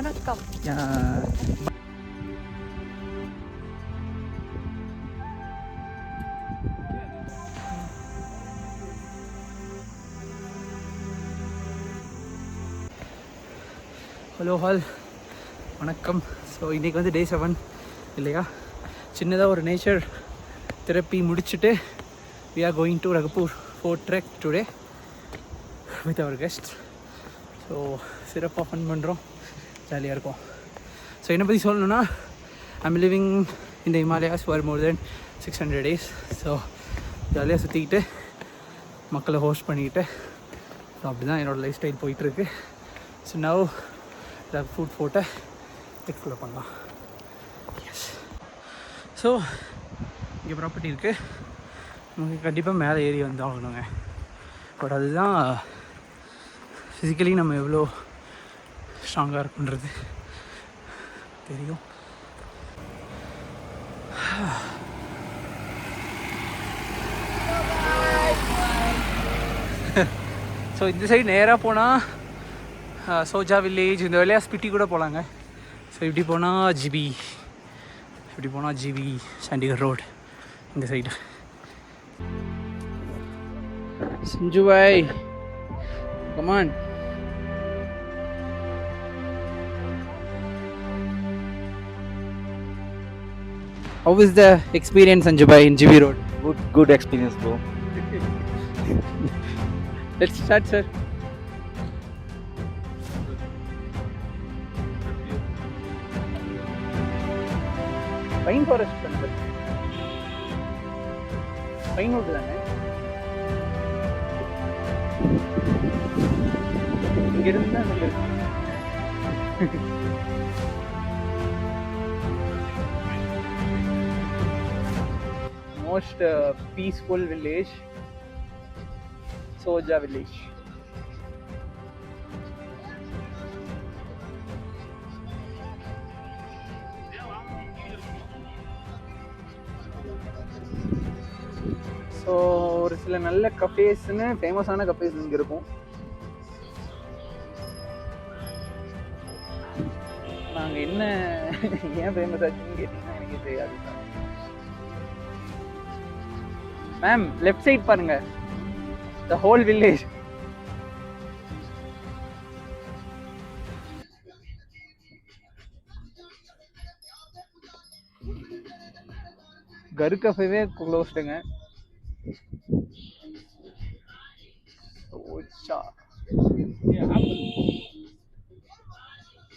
வணக்கம். Hello hall, வணக்கம். So இன்றைக்கி வந்து டே 7 இல்லையா? சின்னதாக ஒரு நேச்சர் தெரப்பி முடிச்சுட்டு we are going to Ragapur Fort trek today with our guests. So சிறப்பாக ஃபன் பண்ணுறோம், ஜாலியாக இருக்கும். ஸோ என்னை பற்றி சொல்லணுன்னா, ஐம் லிவிங் இந்த Himalayas for more then 600 days. So ஜாலியாக சுற்றிக்கிட்டு மக்களை ஹோஸ்ட் பண்ணிக்கிட்டு ஸோ அப்படி தான் என்னோடய லைஃப் ஸ்டைல் போயிட்டுருக்கு. ஸோ நவ் ஃபுட் ஃபோட்டை எக்ஸ்ப்ளோர் பண்ணலாம். எஸ். ஸோ இங்கே ப்ராப்பர்ட்டி இருக்குது, நமக்கு கண்டிப்பாக மேலே ஏறி வந்து ஆகணுங்க. பட் அதுதான் ஃபிசிக்கலி நம்ம எவ்வளோ ஸ்ட்ராங்காக இருக்குன்றது தெரியும். ஸோ இந்த சைடு நேராக போனால் சோஜா வில்லேஜ், இந்த வழியாக ஸ்பிட்டி கூட போகலாங்க. ஸோ இப்படி போனால் ஜிபி, இப்படி போனால் ஜிபி சண்டிகர் ரோடு இந்த side. Sanju bye, come on. How is the experience, Sanju bhai, in GB Road? Good experience, bro. Let's start, sir. Pine forest பண்ணுங்க. Pine wood தானே? இங்க இருந்தா அங்க இருக்கு. Most peaceful village, Soja village. So ஒரு சில நல்ல கஃபேஸ்ன்னு ஃபேமஸான கஃபேஸ் இங்கே இருக்கும். நாங்கள் என்ன ஏன் ஃபேமஸ் ஆச்சுன்னு கேட்டிங்கன்னா எனக்கு தெரியாது. மேம் லெஃப்ட் சைட் பாருங்க, த ஹோல் வில்லேஜ். கரு கஃபேவே க்ளோஸ்டுங்க.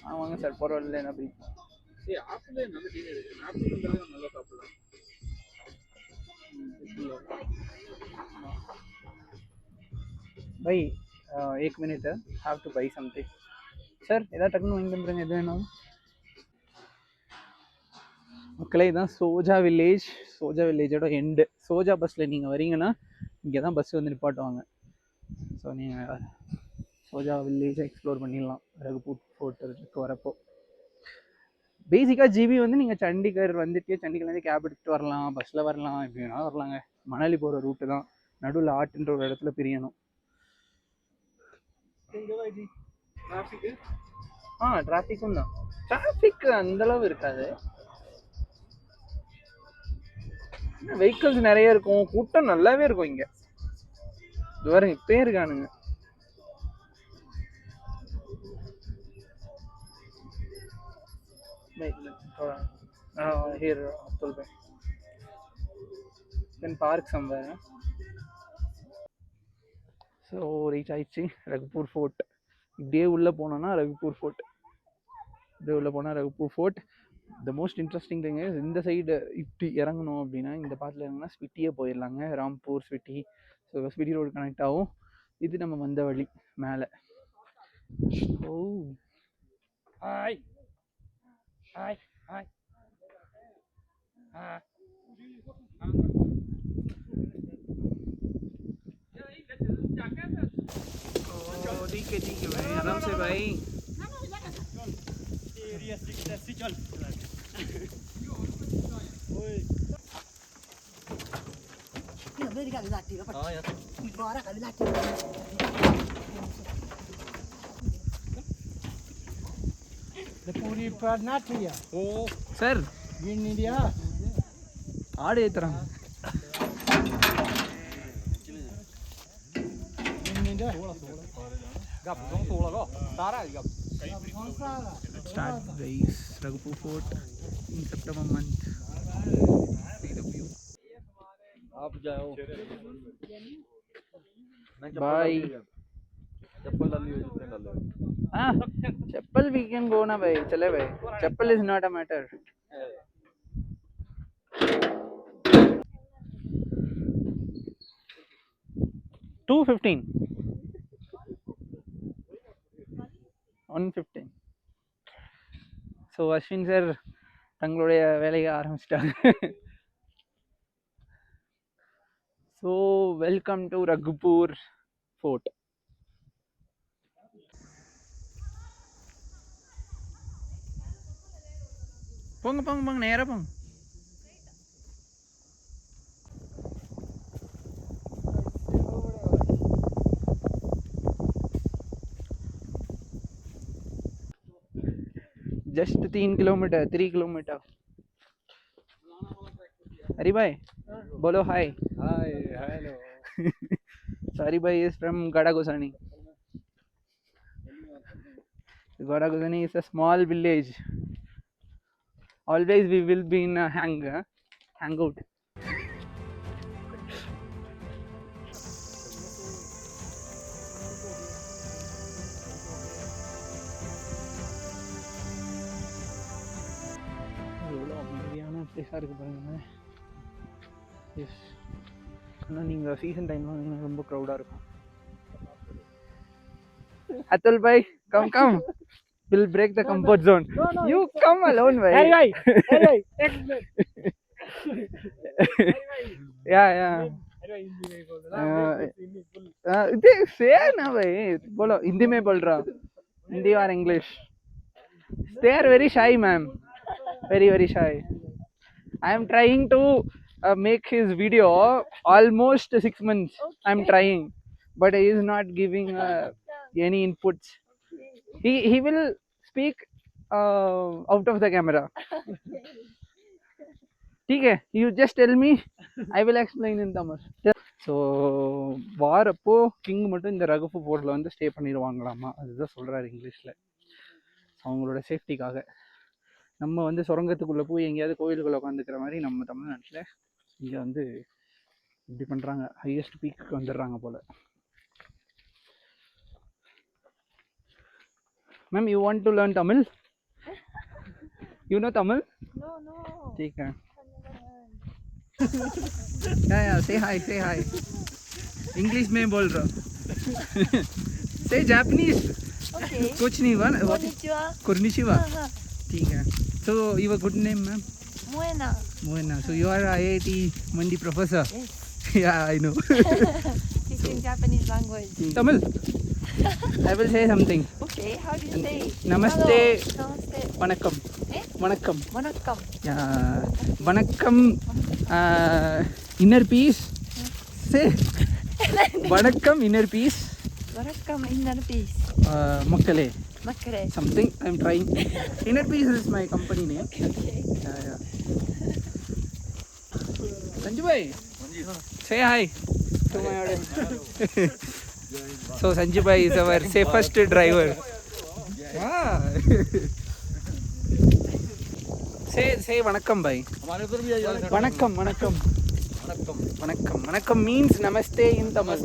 ஆமாங்க சார், பரவாயில்ல. என்ன பிடிக்கும் பை 1 minute, have to buy something. Sir ஏதாவது டக்குன்னு வாங்கி தந்துடுங்க, எது வேணாலும். மக்களே தான் சோஜா வில்லேஜ். சோஜா வில்லேஜோட எண்டு. சோஜா பஸ்ஸில் நீங்கள் வரீங்கன்னா இங்கே தான் பஸ் வந்து நிப்பாட்டுவாங்க. ஸோ நீங்கள் சோஜா வில்லேஜை எக்ஸ்ப்ளோர் பண்ணிடலாம் ரகுபூர் ஃபோர்ட்டுக்கு வரப்போ. பேசிக்காக ஜிபி வந்து நீங்கள் சண்டிகர் வந்துட்டு சண்டிகர்லேருந்து கேப் எடுத்துகிட்டு வரலாம், பஸ்ஸில் வரலாம், எப்படி வேணாலும் வரலாங்க. மணாலி போகிற ரூட்டு தான், நடுவில் ஆட்டுன்ற ஒரு இடத்துல பிரியணும். டிராஃபிக்கும் தான். டிராஃபிக் அந்தளவு இருக்காது, வெஹிக்கிள்ஸ் நிறைய இருக்கும், கூட்டம் நல்லாவே இருக்கும் இங்கே. இது வர இப்பே இருக்கானுங்க. Here, Abdul bhai. Then park somewhere. So reach ஆயிடுச்சு ரகுபூர் ஃபோர்ட். இப்படியே உள்ளே போனோன்னா ரகுபூர் ஃபோர்ட். இப்படியே உள்ளே போனால் Raghupur fort. The most interesting thing is இந்த சைடு இப்படி இறங்கணும் அப்படின்னா, இந்த பாட்டில் இறங்கினா ஸ்பிட்டியே போயிடலாங்க. Rampur Spiti. So Spiti road connect ஆகும். இது நம்ம வந்த வழி மேலே. Oh hi hi hi. ठीक है भाई, आराम से भाई. The puri part not here. Oh, sir. In India. ஆடு ஏத்துறாங்க. In India. Start race Ragapur Fort in September month. See the view. आप जाओ Bye. चप्पल डाली हुई जितने डाले Ah, chappal we can go na bhai. Chale bhai. Chappal is not a matter. 215. 115. So Ashwin sir தங்களுடைய வேலையை ஆரம்பிச்சிட்டாங்க. So welcome to Raghupur fort. போங்க போங்க போங்க நேராக போங்க. Just 3 kilometre 3 kilometre. हरी भाई बोलो hi. Hi hello Sari bhai is from Gadagosani. Gadagosani is a small village. Always we will be in a hangout. எவ்வளோ அமைதியான பிளேஸாக இருக்குது பாருங்க. எஸ், ஆனால் நீங்கள் சீசன் டைமில் வந்தீங்கன்னா ரொம்ப க்ரௌடாக இருக்கும். Atul bhai, come. We'll break the comfort zone. No, you come alone, bhai. Hey, yeah. Say na bhai. Bolo, Hindi mein bol raha. Hindi or English. They are very shy, ma'am. Very, very shy. I am trying to make his video almost 6 months. I am trying, but he is not giving any inputs. He will speak out of the camera. Okay, you just tell me, I will explain in Tamil. So வாரப்போ king மட்டும் இந்த ரகுப்பு போர்ட்டில் வந்து stay பண்ணிடுவாங்களாமா, அதுதான் சொல்கிறாரு இங்கிலீஷில். அவங்களோட சேஃப்டிக்காக. நம்ம வந்து சுரங்கத்துக்குள்ளே போய் எங்கேயாவது கோயிலுக்குள்ளே உட்காந்துக்கிற மாதிரி நம்ம தமிழ்நாட்டில் இங்கே வந்து இப்படி பண்ணுறாங்க. ஹையஸ்ட் பீக்கு வந்துடுறாங்க போல். Ma'am, you want to learn Tamil? You know Tamil? No. ठीक है. Yeah, say hi. English में बोल रहा. Say Japanese. Okay. कुछ नहीं वन. Konnichiwa. Konnichiwa. ठीक है. So your good name, ma'am? Moena. So you are IIT Mandi professor? Yes. Yeah, I know. Teaching Japanese language. Tamil. I will say something. Okay, how do you say? Namaste. Hello. Namaste. Vanakkam. Vanakkam. Vanakkam. Yeah. Vanakkam. Inner peace. Say. Vanakkam inner peace. Vanakkam inner peace. Makkale. Makkare. Something I'm trying. Inner peace is my company name. Okay. Yeah. Sanju bhai. Say hi to my audience. So Sanju bhai is our safest driver. Yeah. Say vanakkam bhai. हमारे उधर भी आ जाए Vanakkam means namaste in Tamil.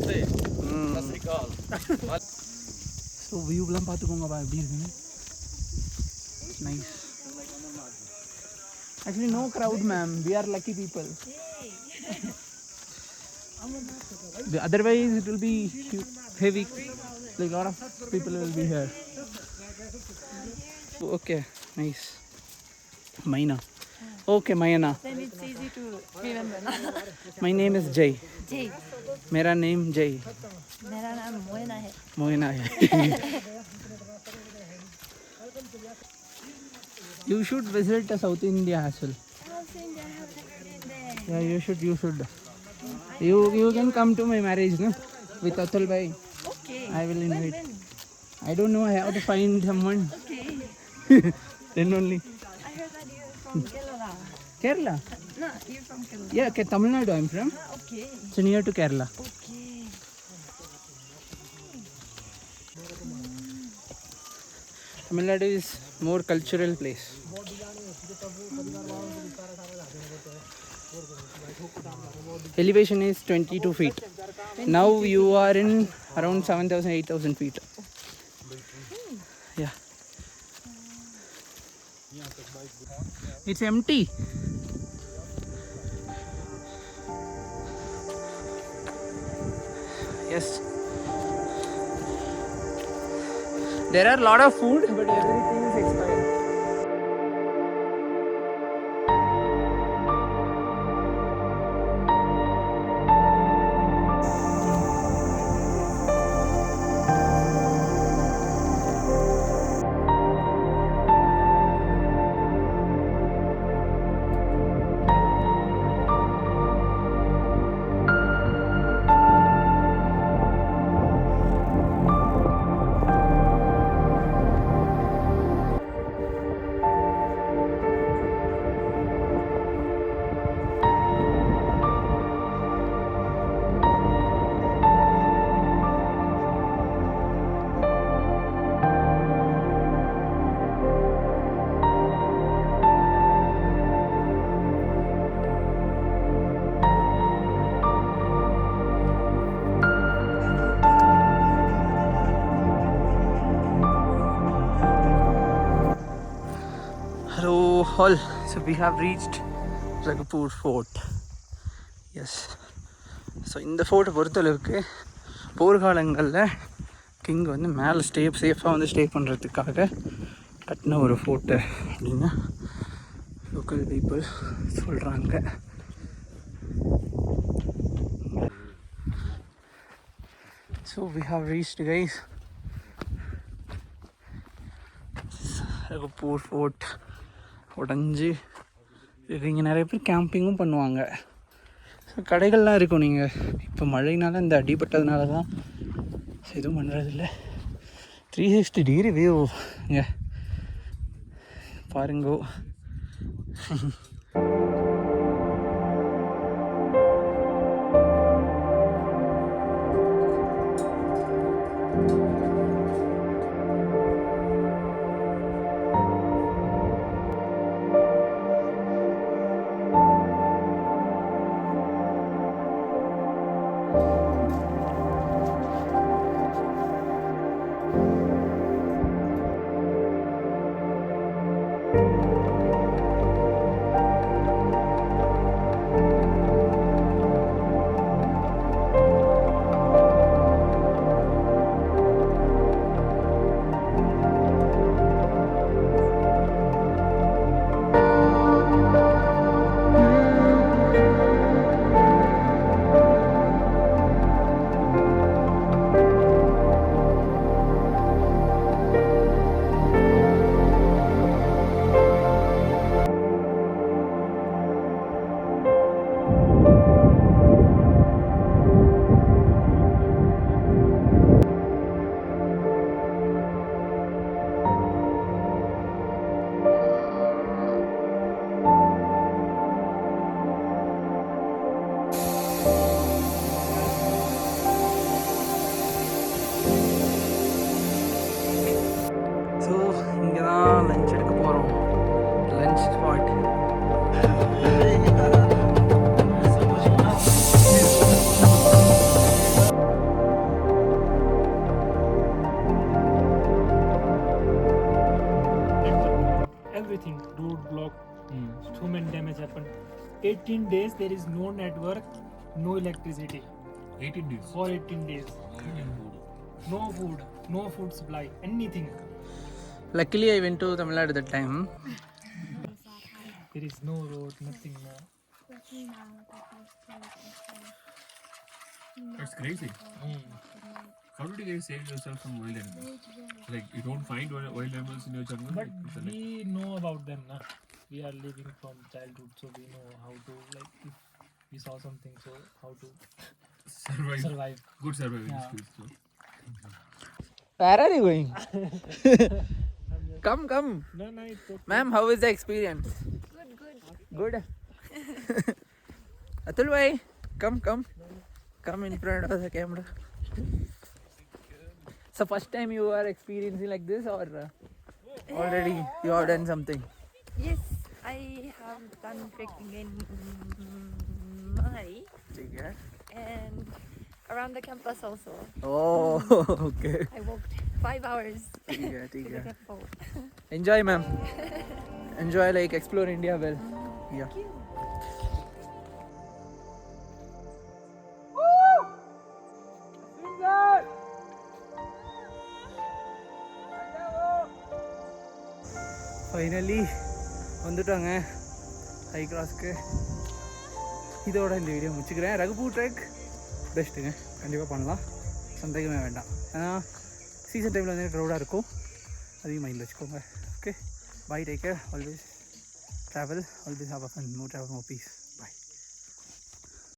So view லாம் பாத்துக்கோங்க பா எப்படி இருக்குன்னு. Nice. Actually no crowd ma'am, we are lucky people. Otherwise it will be heavy, like a lot of people will be here. Okay, nice. Maina. Okay, Mayana. Then it's easy to remember. My name is Jay. Jay. मेरा name Jay. मेरा नाम मोना है. Moina है. You should visit South India as well. South India have been there. Yeah, you should. You can come to my marriage, no? With Atul bhai. Okay. I will invite. When? I don't know. I have to find someone. Okay. Then only. I heard that you're from Kerala. Kerala? No, you're from Kerala. Yeah, Tamil Nadu I'm from. Okay. So near to Kerala. Okay. Tamil Nadu is more cultural place. Elevation is 22 feet. Now you are in around 7,000, 8,000 feet. Yeah. It's empty. Yes. There are a lot of food, but everything is expired. Hello all. So we have reached Ragapur Fort. Yes. So இந்த ஃபோர்ட்டை பொறுத்தளவுக்கு போர்க்காலங்களில் king வந்து மேலே சேஃபாக வந்து stay பண்ணுறதுக்காக கட்டின ஒரு fort அப்படின்னு லோக்கல் பீப்புள் சொல்கிறாங்க. So we have reached guys Raghupur fort. உடஞ்சி இங்கே நிறைய பேர் கேம்பிங்கும் பண்ணுவாங்க. ஸோ கடைகள்லாம் இருக்கும். நீங்கள் இப்போ மழைனால இந்த அடிபட்டதுனால தான் எதுவும் பண்ணுறதில்ல. 360 டிகிரி வியூ இங்கே பாருங்கோ. ஸோ இங்கே தான் லஞ்ச் எடுக்க போகிறோம். Lunch spot. Everything, road block, so many damage happened. 18 days there is no network, no electricity. 18 days. For 18 days. No food supply, anything. Luckily I went to Tamil Nadu that time. There is no road, nothing. No. That's crazy. How did you guys save yourself from wild animals? Like, you don't find wild animals in your jungle? But we know about them, na. We are living from childhood, so we know how to, like, if we saw something, so how to survive. Good surviving Yeah. skills. So. Where are you going? Come. No, it's okay. Ma'am, how is the experience? Good. Good. Atul bhai, come. Come in front of the camera. So first time you are experiencing like this, or already you have done something? Yes, I have done trekking in Manali Okay. and around the campus also. Oh, okay. I walked 5 hours to the temple. Enjoy, ma'am. Enjoy, like explore India well. Yeah. Finally வந்துட்டாங்க high கிராஸ்க்கு. இதோட இந்த video முடிச்சுக்கிறேன். ரகுபூர் trek பெஸ்ட்டுங்க, கண்டிப்பாக பண்ணலாம், சந்தேகமே வேண்டாம். ஏன்னா season டைமில் வந்து க்ரௌடாக இருக்கும், அதையும் மைண்டில் வச்சுக்கோங்க. Okay, bye, take care, always travel, always have a fun, more travel, more piece.